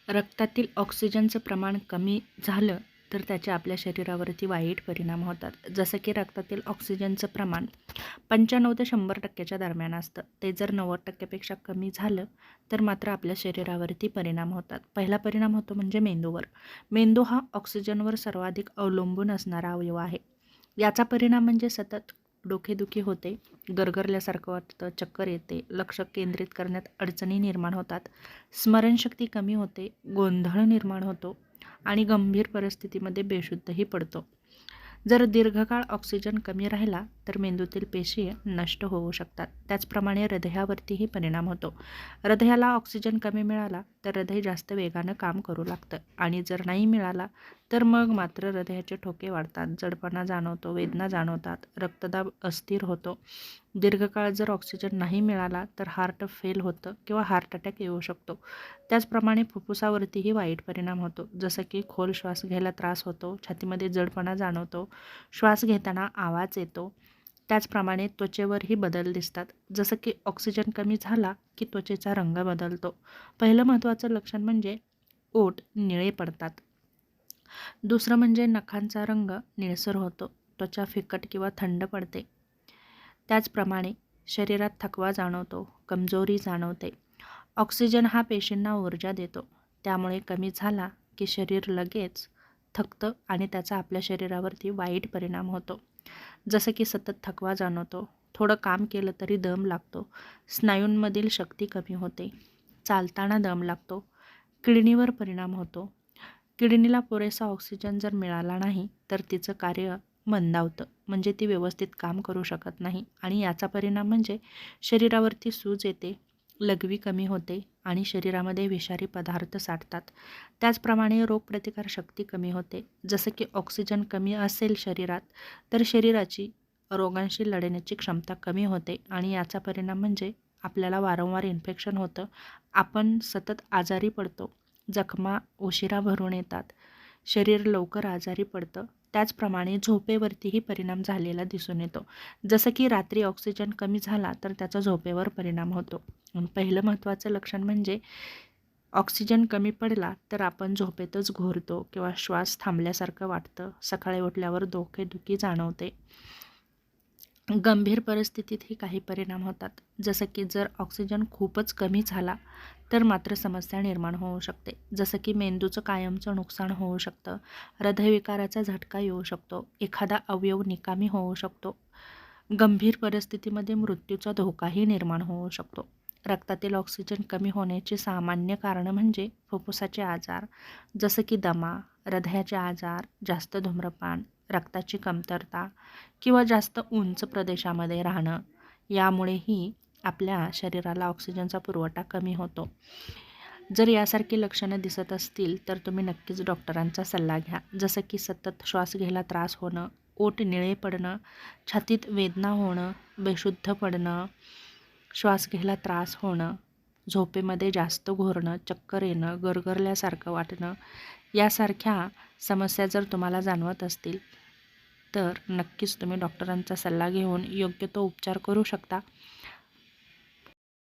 रक्तातील ऑक्सिजनचं प्रमाण कमी झालं तर त्याचे आपल्या शरीरावरती वाईट परिणाम होतात. जसं की रक्तातील ऑक्सिजनचं प्रमाण 95 ते 100% दरम्यान असतं. ते जर 90% कमी झालं तर मात्र आपल्या शरीरावरती परिणाम होतात. पहिला परिणाम होतो म्हणजे मेंदूवर. मेंदू हा ऑक्सिजनवर सर्वाधिक अवलंबून असणारा अवयव आहे. याचा परिणाम म्हणजे सतत डोकेदुखी होते, गरगरल्यासारखं वाटतं, चक्कर येते, लक्ष केंद्रित करण्यात अडचणी निर्माण होतात, स्मरणशक्ती कमी होते, गोंधळ निर्माण होतो आणि गंभीर परिस्थितीमध्ये बेशुद्धही पडतो. जर दीर्घकाळ ऑक्सिजन कमी राहिला तर मेंदूतील पेशी नष्ट होऊ शकतात. त्याचप्रमाणे हृदयावरतीही परिणाम होतो. हृदयाला ऑक्सिजन कमी मिळाला तर हृदय जास्त वेगानं काम करू लागतं आणि जर नाही मिळाला तर मग मात्र हृदयाचे ठोके वाढतात, जडपणा जाणवतो, वेदना जाणवतात, रक्तदाब अस्थिर होतो. दीर्घकाळ जर ऑक्सिजन नाही मिळाला तर हार्ट फेल होतं किंवा हार्ट अटॅक येऊ शकतो. त्याचप्रमाणे फुफ्फुसावरतीही वाईट परिणाम होतो. जसं की खोल श्वास घ्यायला त्रास होतो, छातीमध्ये जडपणा जाणवतो, श्वास घेताना आवाज येतो. त्याचप्रमाणे त्वचेवरही बदल दिसतात. जसं की ऑक्सिजन कमी झाला की त्वचेचा रंग बदलतो. पहिलं महत्त्वाचं लक्षण म्हणजे ओठ निळे पडतात. दुसरं म्हणजे नखांचा रंग निळसर होतो, त्वचा फिकट किंवा थंड पडते. त्याचप्रमाणे शरीरात थकवा जाणवतो, कमजोरी जाणवते. ऑक्सिजन हा पेशींना ऊर्जा देतो, त्यामुळे कमी झाला की शरीर लगेच थकतं आणि त्याचा आपल्या शरीरावरती वाईट परिणाम होतो. जसं की सतत थकवा जाणवतो, थोडं काम केलं तरी दम लागतो, स्नायूंमधील शक्ती कमी होते, चालताना दम लागतो, किडनीवर परिणाम होतो. किडनीला पुरेसा ऑक्सिजन जर मिळाला नाही तर तिचं कार्य मंदावतं, म्हणजे ती व्यवस्थित काम करू शकत नाही आणि याचा परिणाम म्हणजे शरीरावरती सूज येते, लघवी कमी होते आणि शरीरामध्ये विषारी पदार्थ साठतात. त्याचप्रमाणे रोगप्रतिकारशक्ती कमी होते. जसं की ऑक्सिजन कमी असेल शरीरात तर शरीराची रोगांशी लढण्याची क्षमता कमी होते आणि याचा परिणाम म्हणजे आपल्याला वारंवार इन्फेक्शन होतं, आपण सतत आजारी पडतो, जखमा उशिरा भरून येतात, शरीर लवकर आजारी पडतं. त्याचप्रमाणे झोपेवरतीही परिणाम झालेला दिसून येतो. जसं की रात्री ऑक्सिजन कमी झाला तर त्याचा झोपेवर परिणाम होतो. पहिलं महत्त्वाचं लक्षण म्हणजे ऑक्सिजन कमी पडला तर आपण झोपेतच घोरतो किंवा श्वास थांबल्यासारखं वाटतं, सकाळी उठल्यावर डोकेदुखी जाणवते. गंभीर परिस्थितीतही काही परिणाम होतात. जसं की जर ऑक्सिजन खूपच कमी झाला तर मात्र समस्या निर्माण होऊ शकते. जसं की मेंदूचं कायमचं नुकसान होऊ शकतं, हृदयविकाराचा झटका येऊ शकतो, एखादा अवयव निकामी होऊ शकतो. गंभीर परिस्थितीमध्ये मृत्यूचा धोकाही निर्माण होऊ शकतो. रक्तातील ऑक्सिजन कमी होण्याची सामान्य कारणं म्हणजे फुफ्फुसाचे आजार, जसं की दमा, हृदयाचे आजार, जास्त धूम्रपान, रक्ताची कमतरता किंवा जास्त उंच प्रदेशामध्ये राहणं, यामुळेही आपल्या शरीराला ऑक्सिजनचा पुरवठा कमी होतो. जर यासारखी लक्षणं दिसत असतील तर तुम्ही नक्कीच डॉक्टरांचा सल्ला घ्या. जसं की सतत श्वास घ्यायला त्रास होणं, ओठ निळे पडणं, छातीत वेदना होणं, बेशुद्ध पडणं, श्वास घ्यायला त्रास होणं, झोपेमध्ये जास्त घोरणं, चक्कर येणं, गरगरल्यासारखं वाटणं, यासारख्या समस्या जर तुम्हाला जाणवत असतील तर नक्कीच तुम्ही डॉक्टरांचा सल्ला घेऊन योग्य तो उपचार करू शकता.